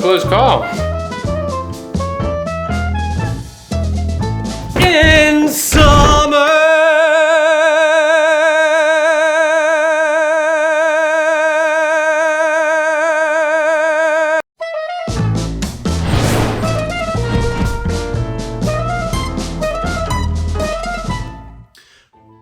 close call. In summer.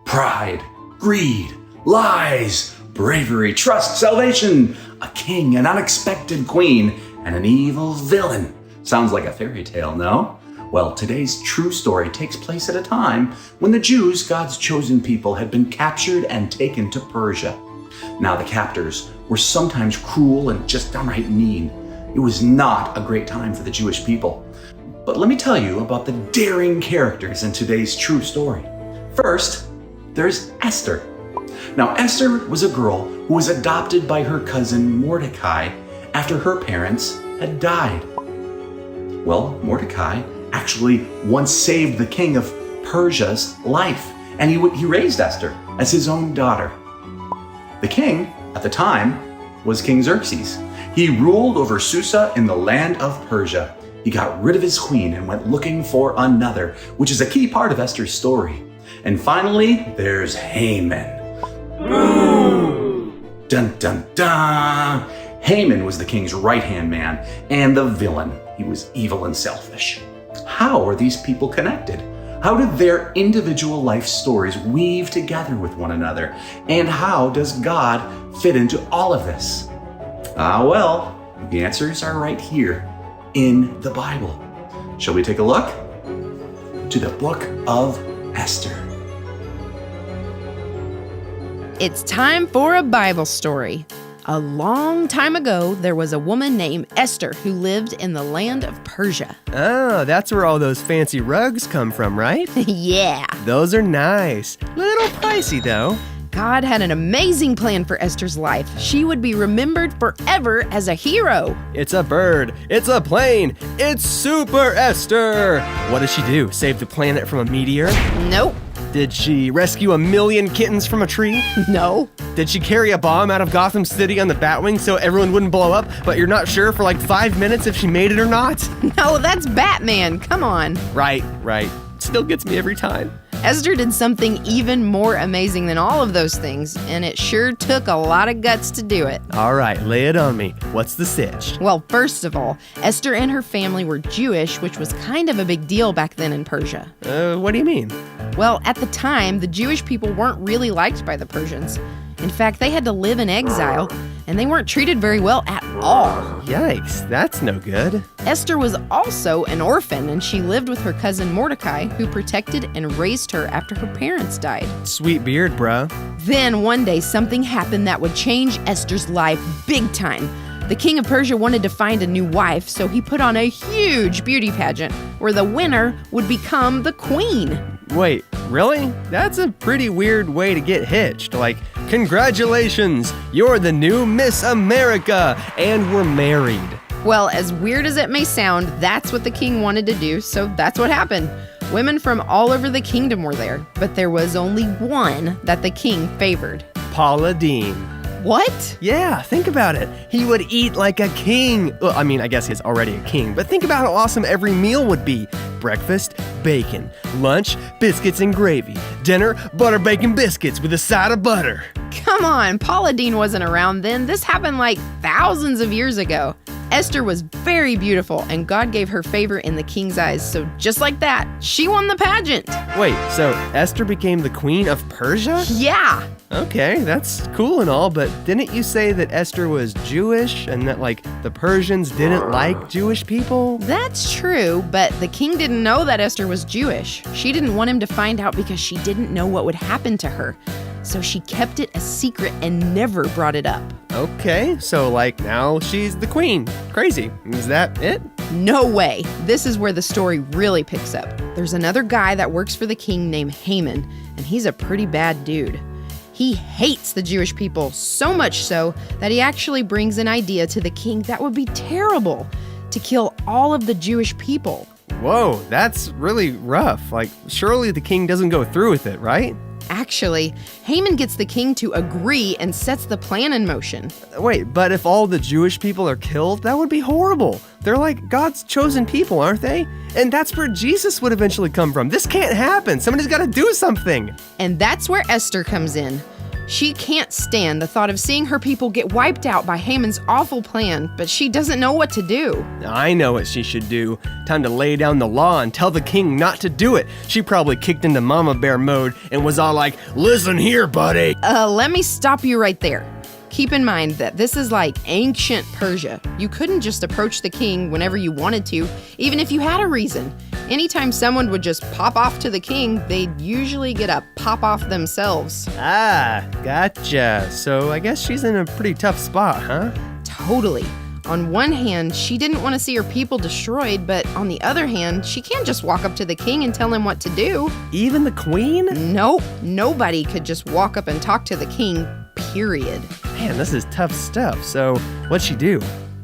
Pride, greed, lies, bravery, trust, salvation, a king, an unexpected queen, and an evil villain. Sounds like a fairy tale, no? Well, today's true story takes place at a time when the Jews, God's chosen people, had been captured and taken to Persia. Now, the captors were sometimes cruel and just downright mean. It was not a great time for the Jewish people. But let me tell you about the daring characters in today's true story. First, there's Esther. Now, Esther was a girl who was adopted by her cousin Mordecai after her parents had died. Well, Mordecai actually once saved the king of Persia's life, and he raised Esther as his own daughter. The king at the time was King Xerxes. He ruled over Susa in the land of Persia. He got rid of his queen and went looking for another, which is a key part of Esther's story. And finally, there's Haman. Boom! Dun dun dun! Haman was the king's right-hand man and the villain. He was evil and selfish. How are these people connected? How did their individual life stories weave together with one another? And how does God fit into all of this? Well, the answers are right here in the Bible. Shall we take a look? To the book of Esther. It's time for a Bible story. A long time ago, there was a woman named Esther who lived in the land of Persia. Oh, that's where all those fancy rugs come from, right? Yeah. Those are nice. Little pricey, though. God had an amazing plan for Esther's life. She would be remembered forever as a hero. It's a bird. It's a plane. It's Super Esther. What does she do? Save the planet from a meteor? Nope. Did she rescue 1,000,000 kittens from a tree? No. Did she carry a bomb out of Gotham City on the Batwing so everyone wouldn't blow up, but you're not sure for like 5 minutes if she made it or not? No, that's Batman. Come on. Right. Still gets me every time. Esther did something even more amazing than all of those things, and it sure took a lot of guts to do it. All right, lay it on me. What's the sitch? Well, first of all, Esther and her family were Jewish, which was kind of a big deal back then in Persia. What do you mean? Well, at the time, the Jewish people weren't really liked by the Persians. In fact, they had to live in exile, and they weren't treated very well at all. Yikes, that's no good. Esther was also an orphan, and she lived with her cousin Mordecai, who protected and raised her after her parents died. Sweet beard, bro. Then one day, something happened that would change Esther's life big time. The king of Persia wanted to find a new wife, so he put on a huge beauty pageant where the winner would become the queen. Wait, really? That's a pretty weird way to get hitched. Like, congratulations, you're the new Miss America, and we're married. Well, as weird as it may sound, that's what the king wanted to do, so that's what happened. Women from all over the kingdom were there, but there was only one that the king favored. Paula Deen. What? Yeah, think about it. He would eat like a king. Well, I mean, I guess he's already a king, but think about how awesome every meal would be. Breakfast, bacon. Lunch, biscuits and gravy. Dinner, butter bacon biscuits with a side of butter. Come on, Paula Deen wasn't around then. This happened like thousands of years ago. Esther was very beautiful, and God gave her favor in the king's eyes, so just like that, she won the pageant. Wait, so Esther became the queen of Persia? Yeah. Okay, that's cool and all, but didn't you say that Esther was Jewish and that, like, the Persians didn't like Jewish people? That's true, but the king didn't know that Esther was Jewish. She didn't want him to find out because she didn't know what would happen to her. So she kept it a secret and never brought it up. Okay, so like now she's the queen. Crazy. Is that it? No way. This is where the story really picks up. There's another guy that works for the king named Haman, and he's a pretty bad dude. He hates the Jewish people, so much so that he actually brings an idea to the king that would be terrible, to kill all of the Jewish people. Whoa, that's really rough. Like, surely the king doesn't go through with it, right? Actually, Haman gets the king to agree and sets the plan in motion. Wait, but if all the Jewish people are killed, that would be horrible. They're like God's chosen people, aren't they? And that's where Jesus would eventually come from. This can't happen. Somebody's got to do something. And that's where Esther comes in. She can't stand the thought of seeing her people get wiped out by Haman's awful plan, but she doesn't know what to do. I know what she should do. Time to lay down the law and tell the king not to do it. She probably kicked into mama bear mode and was all like, "Listen here, buddy." Let me stop you right there. Keep in mind that this is like ancient Persia. You couldn't just approach the king whenever you wanted to, even if you had a reason. Anytime someone would just pop off to the king, they'd usually get a pop off themselves. Ah, gotcha. So I guess she's in a pretty tough spot, huh? Totally. On one hand, she didn't want to see her people destroyed, but on the other hand, she can't just walk up to the king and tell him what to do. Even the queen? Nope, nobody could just walk up and talk to the king, period. Man, this is tough stuff. So what'd she do?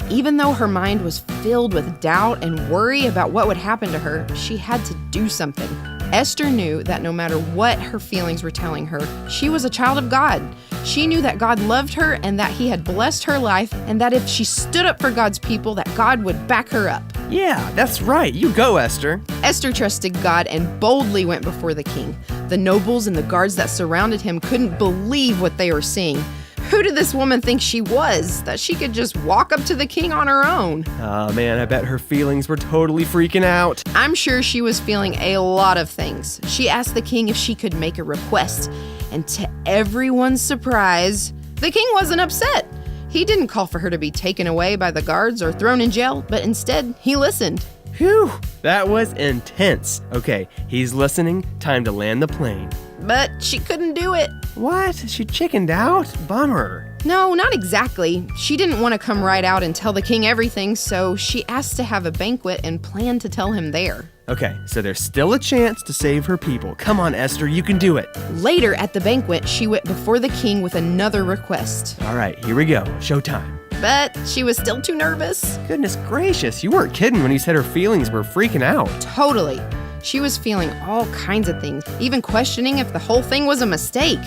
Even though her mind was filled with doubt and worry about what would happen to her, she had to do something. Esther knew that no matter what her feelings were telling her, she was a child of God. She knew that God loved her and that he had blessed her life, and that if she stood up for God's people, that God would back her up. Yeah, that's right. You go, Esther. Esther trusted God and boldly went before the king. The nobles and the guards that surrounded him couldn't believe what they were seeing. Who did this woman think she was, that she could just walk up to the king on her own? Oh man, I bet her feelings were totally freaking out. I'm sure she was feeling a lot of things. She asked the king if she could make a request, and to everyone's surprise, the king wasn't upset. He didn't call for her to be taken away by the guards or thrown in jail, but instead, he listened. Phew, that was intense. Okay, he's listening. Time to land the plane. But she couldn't do it. What? She chickened out? Bummer. No, not exactly. She didn't want to come right out and tell the king everything, so she asked to have a banquet and planned to tell him there. Okay, so there's still a chance to save her people. Come on, Esther, you can do it. Later at the banquet, she went before the king with another request. All right, here we go. Showtime. But she was still too nervous. Goodness gracious, you weren't kidding when you said her feelings were freaking out. Totally. She was feeling all kinds of things, even questioning if the whole thing was a mistake.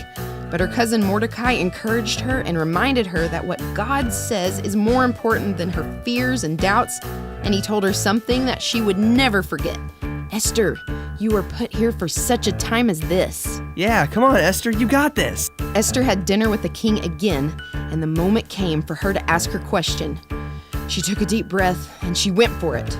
But her cousin Mordecai encouraged her and reminded her that what God says is more important than her fears and doubts, and he told her something that she would never forget. Esther, you were put here for such a time as this. Yeah, come on, Esther, you got this. Esther had dinner with the king again, and the moment came for her to ask her question. She took a deep breath, and she went for it.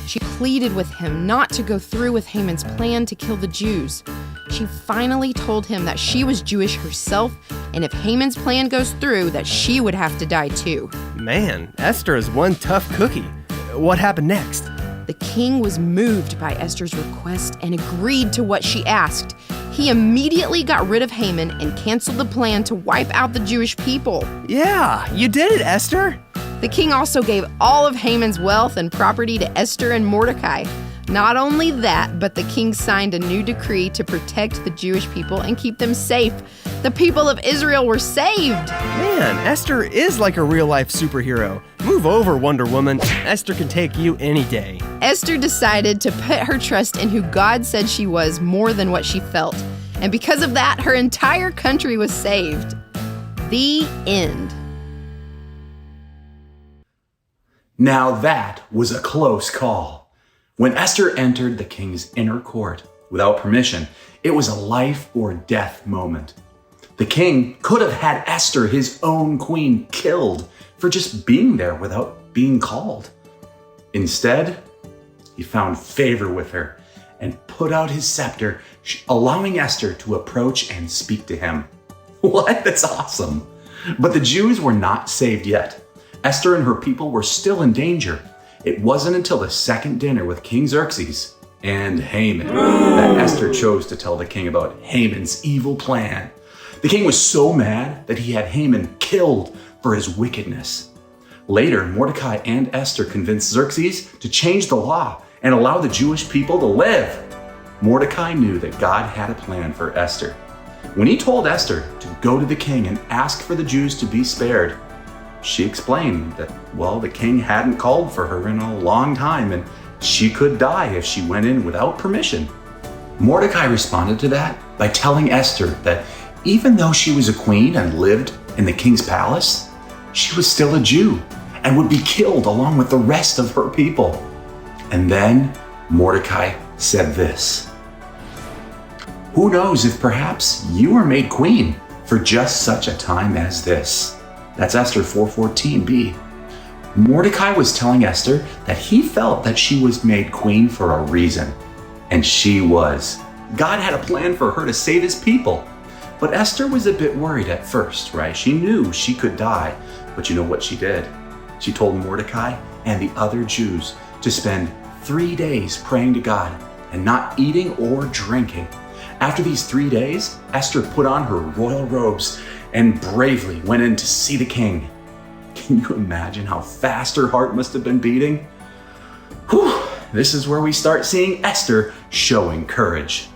She pleaded with him not to go through with Haman's plan to kill the Jews. She finally told him that she was Jewish herself, and if Haman's plan goes through, that she would have to die too. Man, Esther is one tough cookie. What happened next? The king was moved by Esther's request and agreed to what she asked. He immediately got rid of Haman and canceled the plan to wipe out the Jewish people. Yeah, you did it, Esther. The king also gave all of Haman's wealth and property to Esther and Mordecai. Not only that, but the king signed a new decree to protect the Jewish people and keep them safe. The people of Israel were saved. Man, Esther is like a real-life superhero. Move over, Wonder Woman. Esther can take you any day. Esther decided to put her trust in who God said she was more than what she felt. And because of that, her entire country was saved. The end. Now that was a close call. When Esther entered the king's inner court without permission, it was a life or death moment. The king could have had Esther, his own queen, killed for just being there without being called. Instead, he found favor with her and put out his scepter, allowing Esther to approach and speak to him. What? That's awesome. But the Jews were not saved yet. Esther and her people were still in danger. It wasn't until the second dinner with King Xerxes and Haman that Esther chose to tell the king about Haman's evil plan. The king was so mad that he had Haman killed for his wickedness. Later, Mordecai and Esther convinced Xerxes to change the law and allow the Jewish people to live. Mordecai knew that God had a plan for Esther. When he told Esther to go to the king and ask for the Jews to be spared, she explained that, well, the king hadn't called for her in a long time and she could die if she went in without permission. Mordecai responded to that by telling Esther that even though she was a queen and lived in the king's palace, she was still a Jew and would be killed along with the rest of her people. And then Mordecai said this: "Who knows if perhaps you were made queen for just such a time as this?" That's Esther 4:14b. Mordecai was telling Esther that he felt that she was made queen for a reason. And she was. God had a plan for her to save his people. But Esther was a bit worried at first, right? She knew she could die. But you know what she did? She told Mordecai and the other Jews to spend 3 days praying to God and not eating or drinking. After these 3 days, Esther put on her royal robes and bravely went in to see the king. Can you imagine how fast her heart must have been beating? Whew, this is where we start seeing Esther showing courage.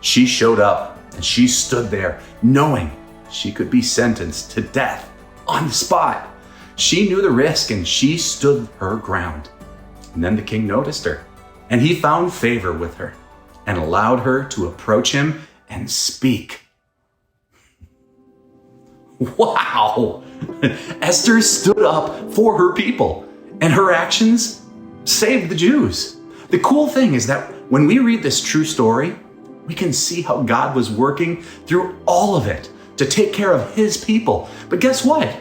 She showed up and she stood there knowing she could be sentenced to death on the spot. She knew the risk and she stood her ground. And then the king noticed her and he found favor with her and allowed her to approach him and speak. Wow! Esther stood up for her people, and her actions saved the Jews. The cool thing is that when we read this true story, we can see how God was working through all of it to take care of his people. But guess what?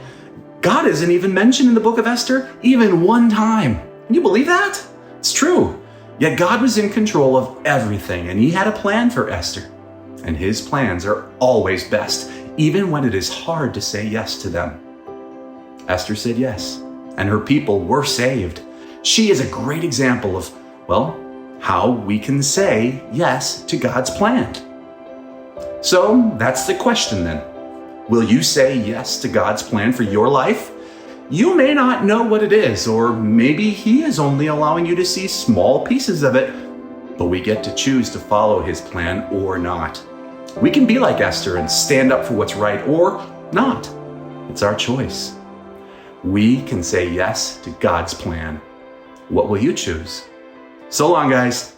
God isn't even mentioned in the book of Esther even one time. Can you believe that? It's true. Yet God was in control of everything, and he had a plan for Esther. And his plans are always best, even when it is hard to say yes to them. Esther said yes, and her people were saved. She is a great example of, well, how we can say yes to God's plan. So that's the question then. Will you say yes to God's plan for your life? You may not know what it is, or maybe he is only allowing you to see small pieces of it, but we get to choose to follow his plan or not. We can be like Esther and stand up for what's right or not. It's our choice. We can say yes to God's plan. What will you choose? So long, guys.